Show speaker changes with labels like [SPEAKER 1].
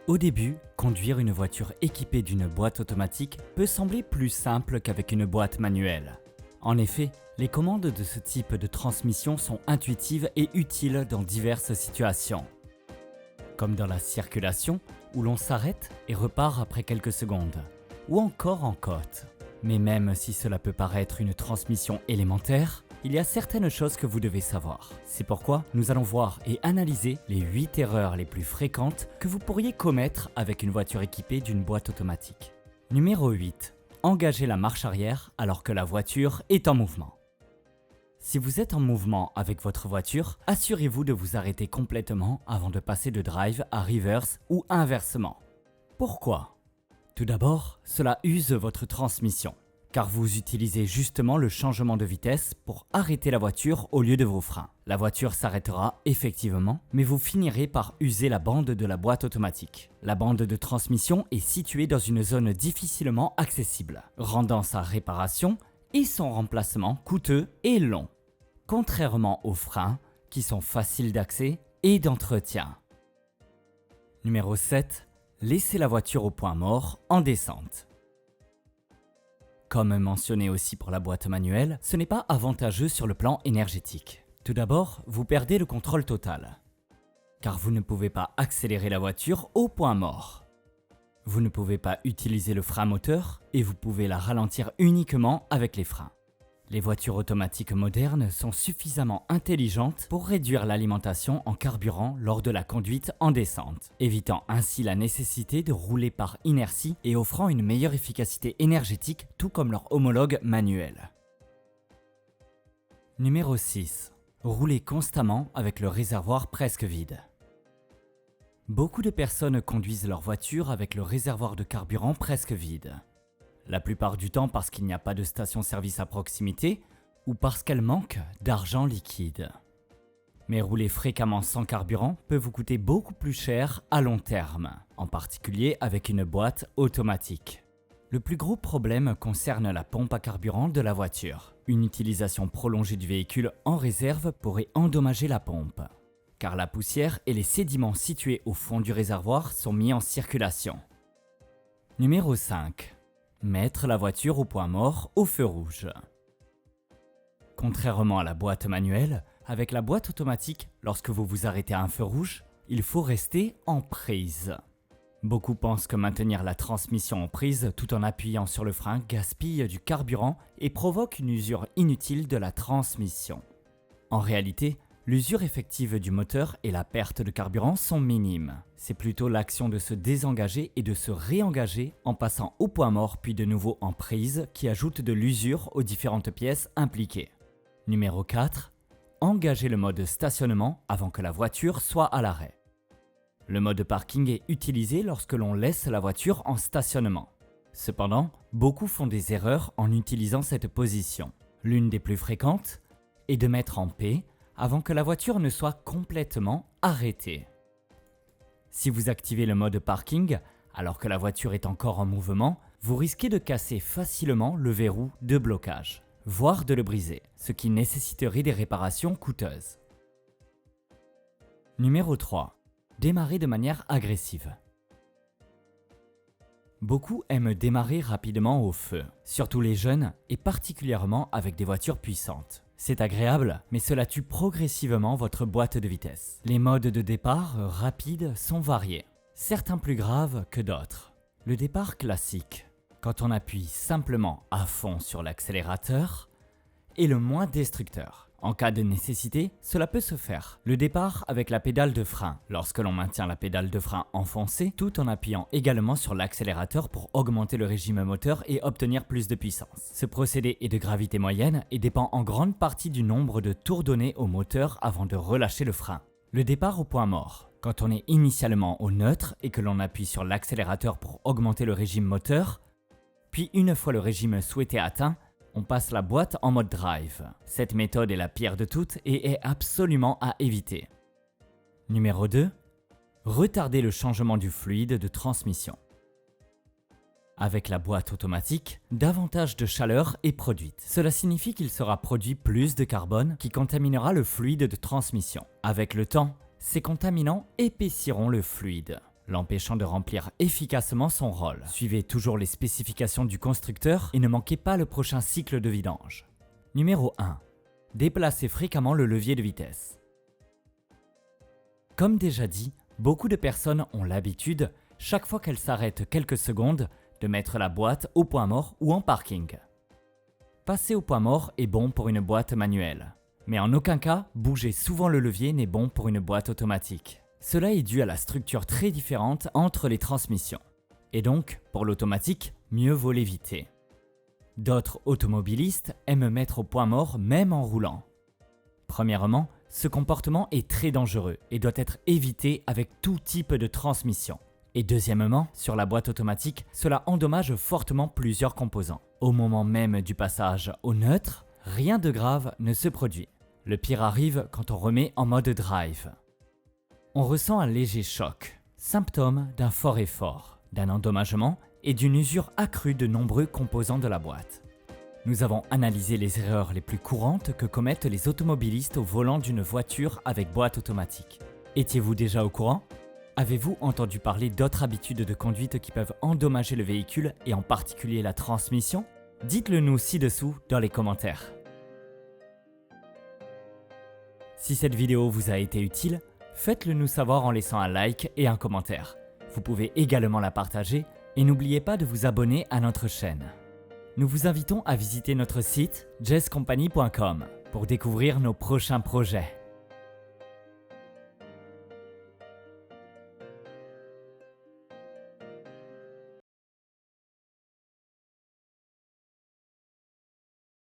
[SPEAKER 1] Au début, conduire une voiture équipée d'une boîte automatique peut sembler plus simple qu'avec une boîte manuelle. En effet, les commandes de ce type de transmission sont intuitives et utiles dans diverses situations. Comme dans la circulation, où l'on s'arrête et repart après quelques secondes, ou encore en côte. Mais même si cela peut paraître une transmission élémentaire, il y a certaines choses que vous devez savoir. C'est pourquoi nous allons voir et analyser les 8 erreurs les plus fréquentes que vous pourriez commettre avec une voiture équipée d'une boîte automatique. Numéro 8. Engagez la marche arrière alors que la voiture est en mouvement. Si vous êtes en mouvement avec votre voiture, assurez-vous de vous arrêter complètement avant de passer de drive à reverse ou inversement. Pourquoi ? Tout d'abord, cela use votre transmission, car vous utilisez justement le changement de vitesse pour arrêter la voiture au lieu de vos freins. La voiture s'arrêtera effectivement, mais vous finirez par user la bande de la boîte automatique. La bande de transmission est située dans une zone difficilement accessible, rendant sa réparation et son remplacement coûteux et long, contrairement aux freins qui sont faciles d'accès et d'entretien. Numéro 7. Laissez la voiture au point mort en descente. Comme mentionné aussi pour la boîte manuelle, ce n'est pas avantageux sur le plan énergétique. Tout d'abord, vous perdez le contrôle total, car vous ne pouvez pas accélérer la voiture au point mort. Vous ne pouvez pas utiliser le frein moteur et vous pouvez la ralentir uniquement avec les freins. Les voitures automatiques modernes sont suffisamment intelligentes pour réduire l'alimentation en carburant lors de la conduite en descente, évitant ainsi la nécessité de rouler par inertie et offrant une meilleure efficacité énergétique tout comme leurs homologues manuels. Numéro 6. Roulez constamment avec le réservoir presque vide. Beaucoup de personnes conduisent leur voiture avec le réservoir de carburant presque vide. La plupart du temps parce qu'il n'y a pas de station-service à proximité ou parce qu'elle manque d'argent liquide. Mais rouler fréquemment sans carburant peut vous coûter beaucoup plus cher à long terme, en particulier avec une boîte automatique. Le plus gros problème concerne la pompe à carburant de la voiture. Une utilisation prolongée du véhicule en réserve pourrait endommager la pompe, car la poussière et les sédiments situés au fond du réservoir sont mis en circulation. Numéro 5. Mettre la voiture au point mort au feu rouge. Contrairement à la boîte manuelle, avec la boîte automatique, lorsque vous vous arrêtez à un feu rouge, il faut rester en prise. Beaucoup pensent que maintenir la transmission en prise tout en appuyant sur le frein gaspille du carburant et provoque une usure inutile de la transmission. En réalité, l'usure effective du moteur et la perte de carburant sont minimes. C'est plutôt l'action de se désengager et de se réengager en passant au point mort puis de nouveau en prise qui ajoute de l'usure aux différentes pièces impliquées. Numéro 4. Engagez le mode stationnement avant que la voiture soit à l'arrêt. Le mode parking est utilisé lorsque l'on laisse la voiture en stationnement. Cependant, beaucoup font des erreurs en utilisant cette position. L'une des plus fréquentes est de mettre en P avant que la voiture ne soit complètement arrêtée. Si vous activez le mode parking alors que la voiture est encore en mouvement, vous risquez de casser facilement le verrou de blocage, voire de le briser, ce qui nécessiterait des réparations coûteuses. Numéro 3. Démarrer de manière agressive. Beaucoup aiment démarrer rapidement au feu, surtout les jeunes et particulièrement avec des voitures puissantes. C'est agréable, mais cela tue progressivement votre boîte de vitesse. Les modes de départ rapides sont variés, certains plus graves que d'autres. Le départ classique, quand on appuie simplement à fond sur l'accélérateur, est le moins destructeur. En cas de nécessité, cela peut se faire. Le départ avec la pédale de frein, lorsque l'on maintient la pédale de frein enfoncée, tout en appuyant également sur l'accélérateur pour augmenter le régime moteur et obtenir plus de puissance. Ce procédé est de gravité moyenne et dépend en grande partie du nombre de tours donnés au moteur avant de relâcher le frein. Le départ au point mort, quand on est initialement au neutre et que l'on appuie sur l'accélérateur pour augmenter le régime moteur, puis une fois le régime souhaité atteint, on passe la boîte en mode drive. Cette méthode est la pire de toutes et est absolument à éviter. Numéro 2. Retarder le changement du fluide de transmission. Avec la boîte automatique, davantage de chaleur est produite. Cela signifie qu'il sera produit plus de carbone qui contaminera le fluide de transmission. Avec le temps, ces contaminants épaissiront le fluide. l'empêchant de remplir efficacement son rôle. Suivez toujours les spécifications du constructeur et ne manquez pas le prochain cycle de vidange. Numéro 1. Déplacez fréquemment le levier de vitesse. Comme déjà dit, beaucoup de personnes ont l'habitude, chaque fois qu'elles s'arrêtent quelques secondes, de mettre la boîte au point mort ou en parking. Passer au point mort est bon pour une boîte manuelle, mais en aucun cas, bouger souvent le levier n'est bon pour une boîte automatique. Cela est dû à la structure très différente entre les transmissions. Et donc, pour l'automatique, mieux vaut l'éviter. D'autres automobilistes aiment mettre au point mort même en roulant. Premièrement, ce comportement est très dangereux et doit être évité avec tout type de transmission. Et deuxièmement, sur la boîte automatique, cela endommage fortement plusieurs composants. Au moment même du passage au neutre, rien de grave ne se produit. Le pire arrive quand on remet en mode drive. On ressent un léger choc, symptôme d'un fort effort, d'un endommagement et d'une usure accrue de nombreux composants de la boîte. Nous avons analysé les erreurs les plus courantes que commettent les automobilistes au volant d'une voiture avec boîte automatique. Étiez-vous déjà au courant ? Avez-vous entendu parler d'autres habitudes de conduite qui peuvent endommager le véhicule et en particulier la transmission ? Dites-le nous ci-dessous dans les commentaires. Si cette vidéo vous a été utile, faites-le nous savoir en laissant un like et un commentaire. Vous pouvez également la partager et n'oubliez pas de vous abonner à notre chaîne. Nous vous invitons à visiter notre site jazzcompany.com pour découvrir nos prochains projets.